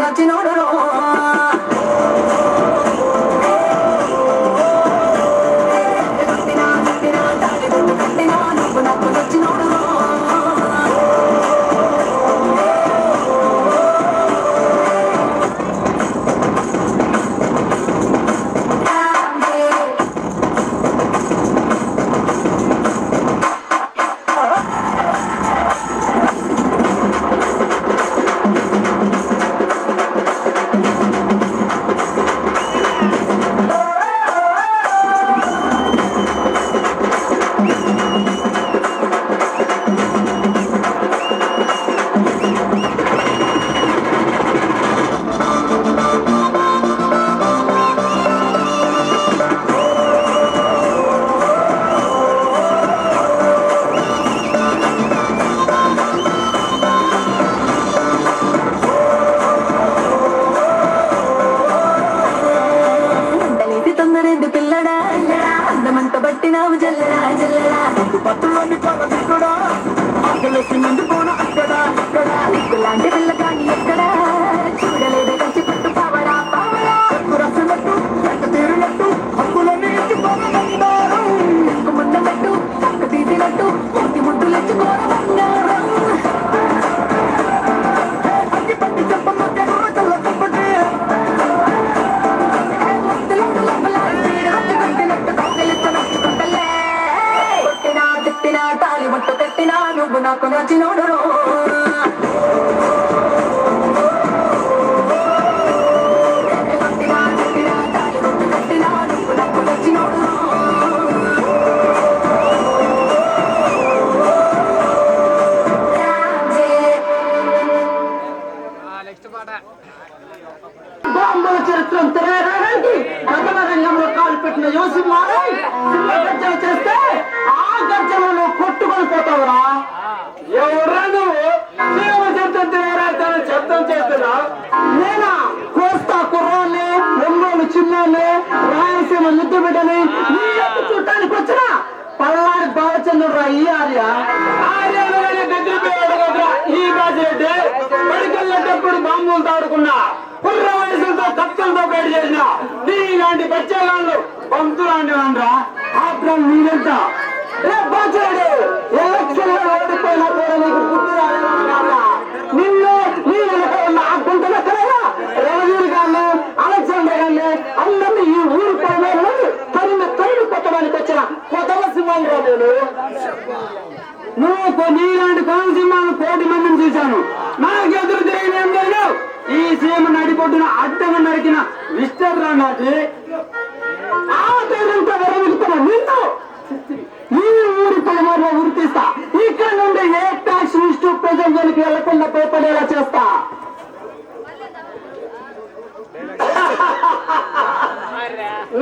నచ్చినోడు ఇలాంటి పిల్ల కానీ ఎక్కడ చూడలేదు కంచి పట్టు పావడా పావడా రసనట్టు వెంట తీరినట్టు హక్కులన్నీ ముందట్టు పక్క తీసినట్టు ఒంటి ముద్దులు ఎచ్చుకోర బంగారం అగ్గి పట్టి చెప్పమ్మ కొట్టినా తిట్టినా తాలి ముట్టు కట్టినా నువ్వు నాకు నచ్చినోడు బాంబుల చరిత్రను తెరవేయడానికి ప్రథమ రంగంలో కాలు పెట్టిన యోసింహారాయ్ గర్జన చేస్తే ఆ గర్జనలో కొట్టుకొని పోతావురా. ఎవరా నువ్వు జీవ చరిత్రం తెరవేస్తానని శబ్దం చేస్తున్నా? నేనా కోస్తా కుర్రాన్ని, ఒంగోలు చిన్నాన్ని, రాయలసీమ ముద్దు బిడ్డని నీ యొక్క చుట్టానికి వచ్చిన పల్నాడు బాలచంద్రుడు ఈ ఆర్య ఈ బాధ్యత పడికెళ్ళేటప్పుడు బాంబులు తాడుకున్నా, కుర్ర వయసులతో కత్తులతో బయట చేసిన నీలాంటి బచ్చేగాళ్ళు పంతులాంటి వాండ్రా. ఆత్రం నీరెంత బాచాడు ఎలక్షన్ లో ఓడిపోయినా కూడా నీకు బుద్ధి రాలేదా? నిన్ను నీ వెనక ఉన్న ఆ గుంటల కలగా రవీర్ గాన్ని, అలెగ్జాండర్ గాన్ని అందరినీ ఈ ఊరు పైన తరిమి కొట్టడానికి వచ్చిన కొత్త సింహాలు రా. నువ్వు నీలాంటి కోనసీమను 1 కోటి మందిని చూశాను. నాకు ఎదురు తిరిగిన ఈ సీమ నడిపొడ్డున అడ్డంగా నరికిన మిస్టర్ రా. నాటి ఆ పేరుతో వెరవిలుతున్న నిన్ను ఈ ఊరి పొలమలో గుర్తిస్తా. ఇక్కడ నుండి ఏ ట్యాక్స్ ఇష్టు ప్రజల్లోకి వెళ్లకుండా భయపడేలా చేస్తా.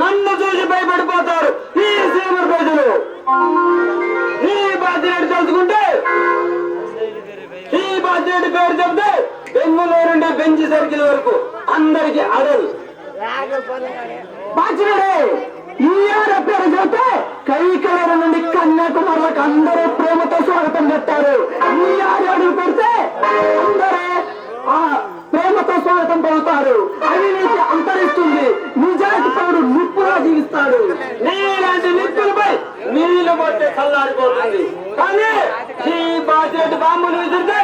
నన్ను చూసి భయపడిపోతారు ఈ సీమ ప్రజలు. ఈ బాధ్యత తెలుసుకుంటే, ఈ బాధ్యత పేరు చెప్తే బెంగుళూరు నుండి బెంచ్ సర్కిల్ వరకు అందరికి అడలు బాధ్యుడే. ఈ పేరు చెప్తే కైకలూరు నుండి కన్యాకుమారులకు అందరూ ప్రేమతో స్వాగతం చెప్తారు. ఈ అడుగు పెడితే అందరూ ప్రేమతో స్వాగతం పలుకుతారు. అవినీతి అంతరిస్తుంది, నిజాయితీ పౌరుడు నిప్పులా జీవిస్తాడు. నీలాంటి నిప్పులపై నీళ్లు కొట్టే చల్లారిపోతుంది. కానీ ఈ బాధ్యత బాంబులు విసిరితే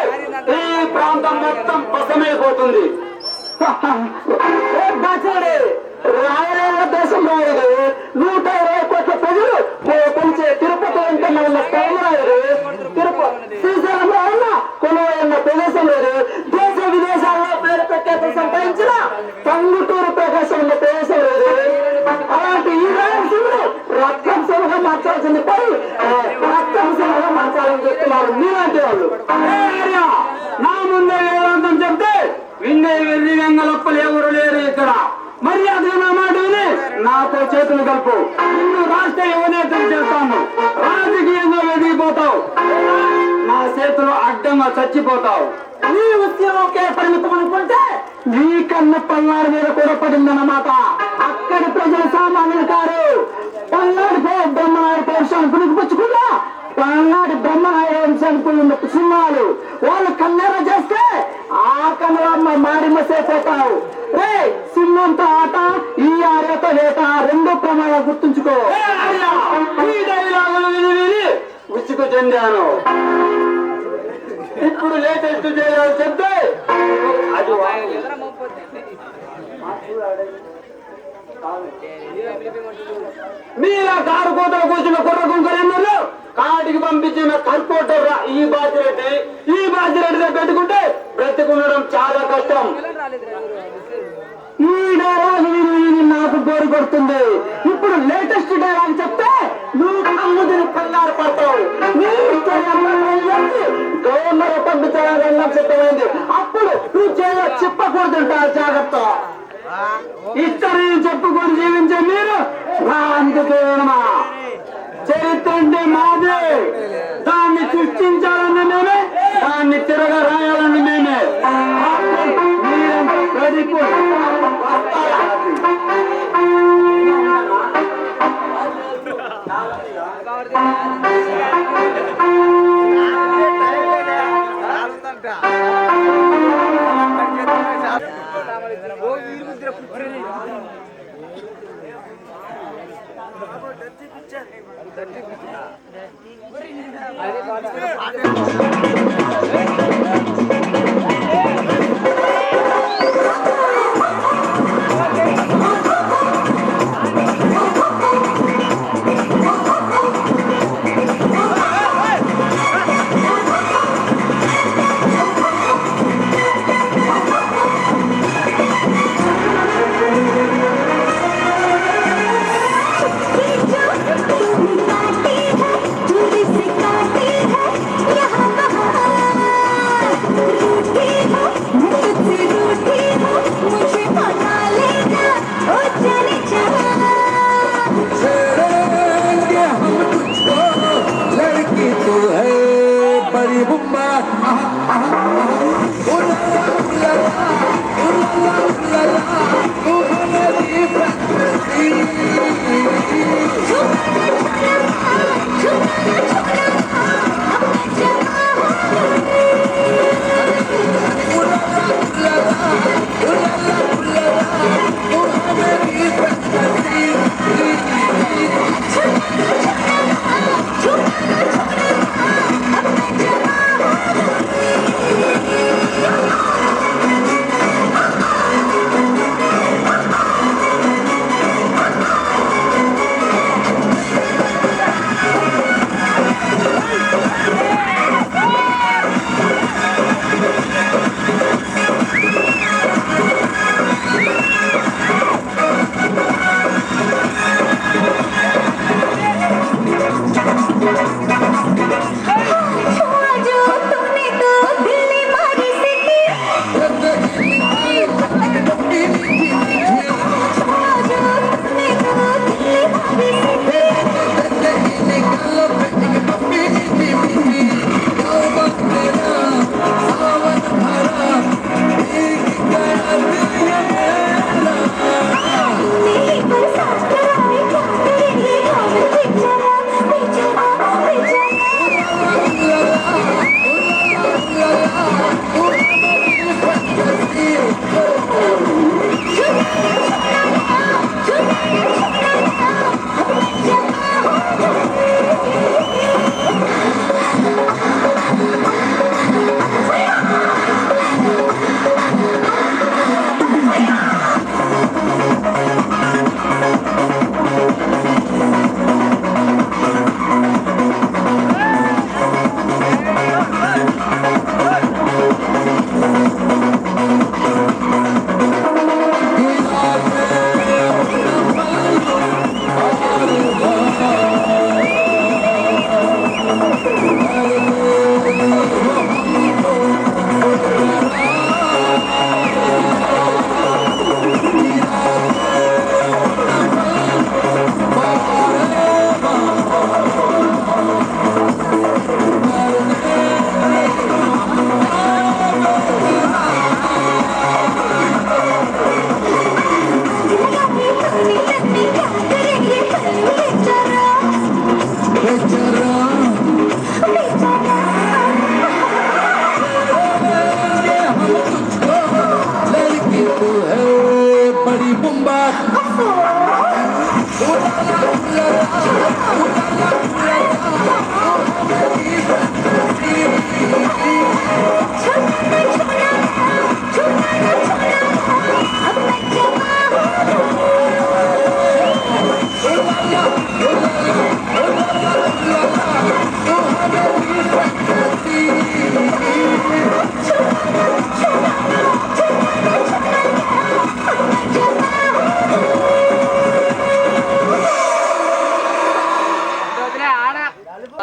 ఈ ప్రాంతం మొత్తం పసమైపోతుంది. రాయలేళ్ళ దేశం రాయడు 120 కోట్ల ప్రజలు పెంచే తిరుపతి వెంకన్న ఉన్న స్థలం రాయడు. తిరుపతి శ్రీశైలంలో ఉన్న కొలువైన ప్రదేశం లేదు. దేశ విదేశాల్లో పేరు పెట్టే సంపాదించిన టంగుటూరు ప్రకాశం ఉన్న ప్రదేశం లేదు. అలాంటి ఈ రాయలసీమను రక్తంశంగా మార్చాల్సింది పోయి రక్తంశంగా మార్చాలని చెప్తున్నారు మీలాంటి వాళ్ళు. నా ముందే వేదాంతం చెప్తే విందే వెళ్ళి వెంగలప్పలు ఎవరు లేరు ఇక్కడ. మర్యాదగా నా మాట విని నాతో చేతులు కలుపు. నిన్ను రాష్ట్ర యువనేతలు చేస్తాను. రాజకీయంగా ఎదిగిపోతావు, నా చేతులు అడ్డంగా చచ్చిపోతావు. నీ ఉద్యమంకే పరిమితం అనుకుంటే నీ కన్న పల్నాడు మీద కూడా పడిందన్నమాట. అక్కడి ప్రజలు సామాన్యులు కారు. పల్నాడు బ్రహ్మనాయుడు పౌరుషాన్ని పుణికిపుచ్చుకున్నా పల్నాడు బ్రహ్మనాయుడు వంశానికి సింహాలు వాళ్ళు కన్నెర చేస్తే ఆ కన్నెర మారి ఫేమస్ అయిపోతావు. రే సింహంతో ఆట, ఈ ఆర్యతో వేట, రెండు ప్రమాదాలు గుర్తుంచుకో. ఈ డైలాగులు విని విని విసుగు చెందాను. ఇప్పుడు లేటెస్ట్ చేయాలి చెప్తే అది మీలా కారు కోతలు కూర్చున్న కుర్ర కుంకరెన్నో కాటికి పంపించిన కర్పోటర్ ఈ బాధ్యరెడ్డి పెట్టుకుంటే బ్రతికుండడం చాలా కష్టం. ఈ డైలాగ్ విని నాకు బోరు కొడుతుంది. ఇప్పుడు లేటెస్ట్ డైలాగ్ చెప్తే నువ్వు కమ్ముదిని కల్లారు పడతావు. గవర్నర్ పంపించాలని సిద్ధమైంది. అప్పుడు నువ్వు చెప్పకూడదంట. జాగ్రత్త. ఇతరులు చెప్పుకొని జీవించే మీరు నా అందుకేమా చరిత్ర అంటే మాదే. దాన్ని సృష్టించాలని మేమే, దాన్ని తిరగ రాయాలని మేమే.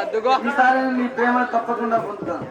ఈసారి నీ ప్రేమ తప్పకుండా పొందుతాను.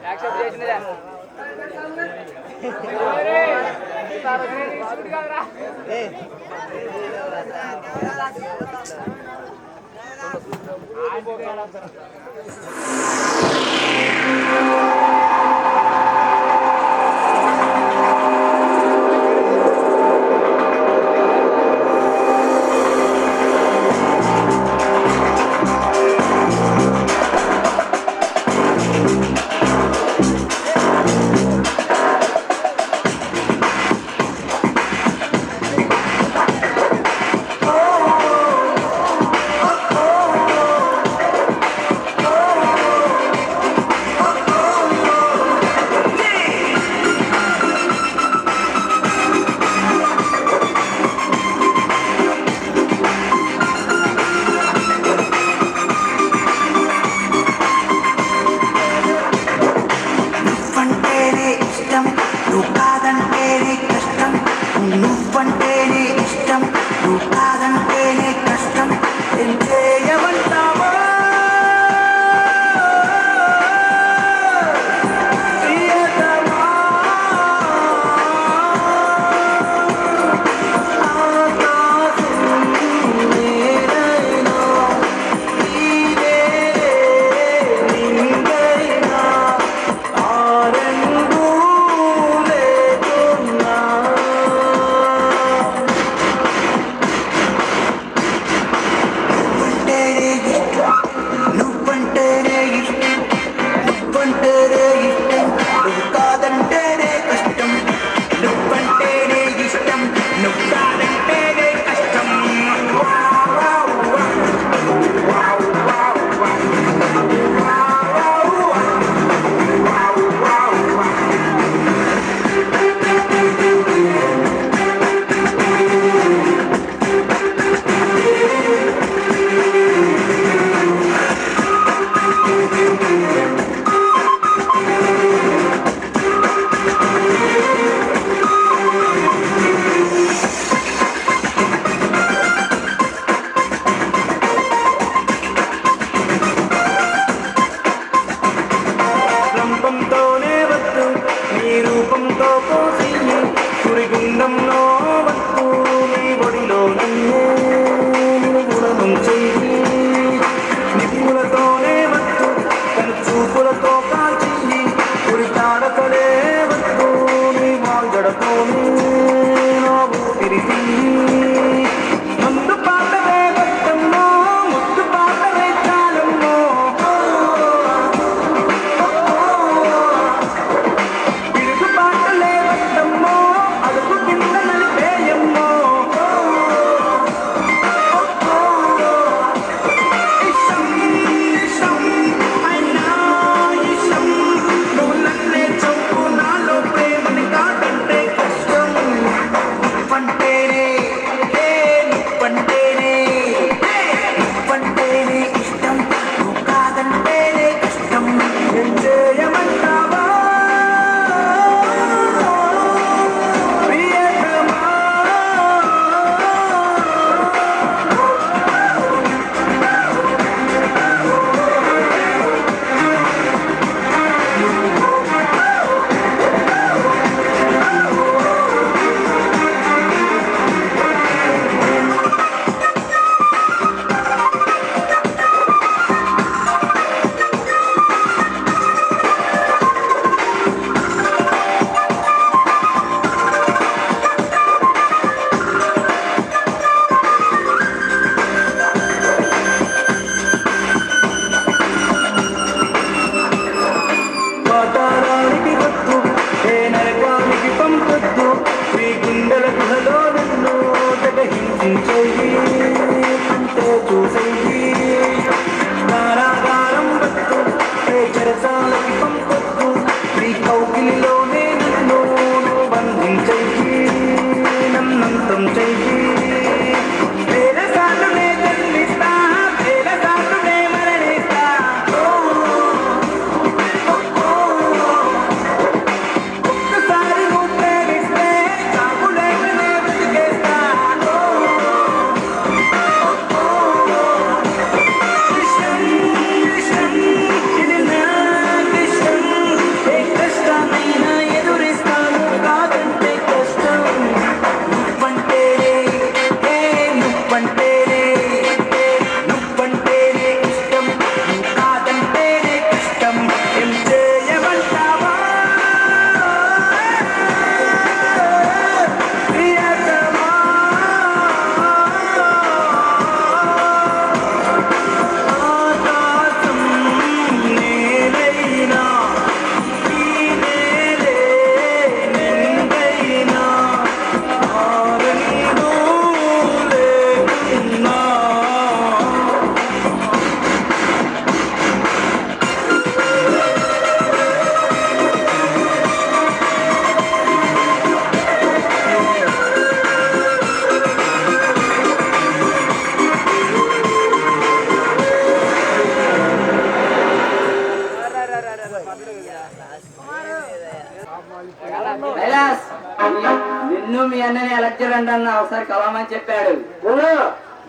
అలెగ్జాండర్ అన్న ఒకసారి కలవమని చెప్పాడు. ఉన్నా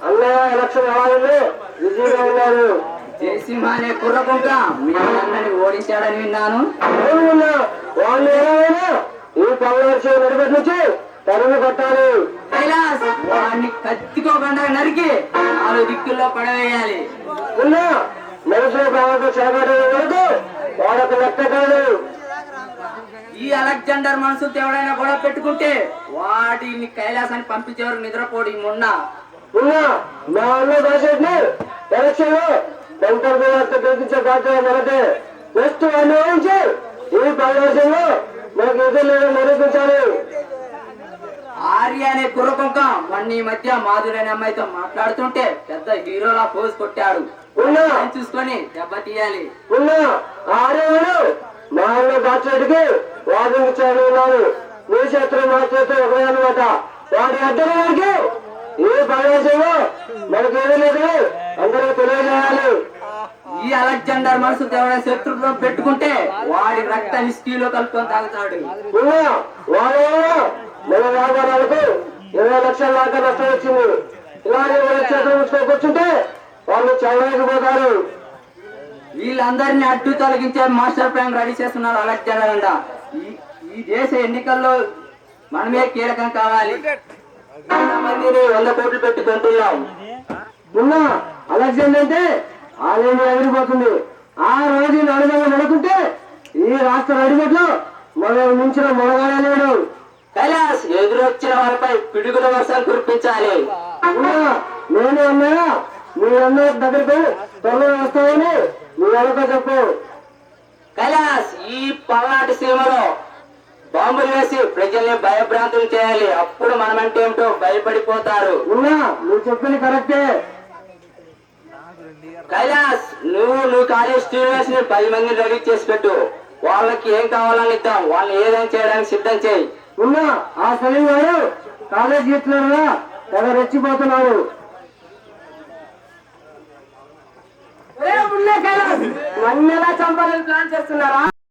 అన్నయ్య ఎలక్షన్ ఎలా ఉంది? బిజీగా ఉన్నారు. జయసింహ అనే కుర్రకుంట మీ అన్నని ఓడించాడని విన్నాను. ఉన్నా వాళ్ళు ఏమైనా ఈ పల్లె నడిపెట్టి నుంచి తరిమి కొట్టాలి. కైలాస్ వాడిని కత్తికోకుండా నరికి 4 దిక్కుల్లో పడవేయాలి. ఉన్నా మనసు బాగా చేపట్టే వరకు వాళ్ళకు లెక్క కాదు. ఈ అలెగ్జాండర్ మనసుతో ఎవడైనా గొడవ పెట్టుకుంటే వాటిని కైలాసాన్ని పంపించే వరకు నిద్రపోడు. ఈ మొన్న ఉన్నా మా అన్న దాశెట్టిని ఎలక్షన్ లో వెంకట గెలిపించే బాధ్యత మనకే. నెక్స్ట్ అన్ని వహించి ఈ ప్రదేశంలో మనకు ఎదురు నిరూపించాలి. ఆర్య అనే కుర్రకుంక మొన్న ఈ మధ్య మాధురి అనే అమ్మాయితో మాట్లాడుతుంటే పెద్ద హీరోలా పోజ్ కొట్టాడు. ఉన్నా చూసుకొని దెబ్బ తీయాలి. ఉన్నా ఆరేవాడు మా అన్న దాచేటికి వాదించాడు ఉన్నాడు. మీ చేతులు మా చేతులు ఒకరే అనమాట. వాడి అడ్డల వారికి ఈ ప్రదేశంలో మనకు ఏది లేదు అందరూ తెలియజేయాలి. ఈ అలెగ్జాండర్ మనసుతో ఎవరైనా శత్రుత్వం పెట్టుకుంటే వాడి రక్త నిష్ఠీలో కలుపుకొని తాగుతాడు. ఉన్నా వాళ్ళ మన వ్యాపారాలకు 20 లక్షల దాకా నష్టం వచ్చింది. ఇలాగే మన చేతులు కూర్చుంటే వాళ్ళు చదవలేకపోతారు. వీళ్ళందరినీ అడ్డు తొలగించే మాస్టర్ ప్లాన్ రెడీ చేస్తున్నారు అలెగ్జాండర్ అంట. ఈ దేశ ఎన్నికల్లో మనమే కీలకం కావాలి. 100 కోట్లు పెట్టి కొంటున్నాం. ఉన్నా అలెగ్జాండర్ అంటే ఆలయంలో ఎగిరిపోతుంది. ఆ రోజు నడుమగా నడుకుంటే ఈ రాష్ట్ర నడిగట్లో మనం మించిన మొనగానే లేడు. కైలాస్ ఎదురొచ్చిన వారిపై పిడుగుల వర్షాలు కురిపించాలి. నేను అన్నయ్య మీ అన్న దగ్గరకు త్వరలో వస్తామని మీ అన్నతో చెప్పు. కైలాస్ ఈ పల్నాటి సీమలో బాంబులు వేసి ప్రజల్ని భయభ్రాంతులు చేయాలి. అప్పుడు మనమంటే ఏమిటో భయపడిపోతారు. ఉన్నా నువ్వు చెప్పింది కరెక్టే. కైలాస్ నువ్వు కాలేజ్ స్టూడెంట్స్ ని 10 మందిని రెడీ చేసి పెట్టు. వాళ్ళకి ఏం కావాలని ఇద్దాం. వాళ్ళని ఏదైనా చేయడానికి సిద్ధం చేయి. ఉన్నా ఆ సలీం గారు కాలేజ్ గీస్తున్నారా తెగ రెచ్చిపోతున్నాడు. నన్ను ఎలా చంపాలని ప్లాన్ చేస్తున్నారా?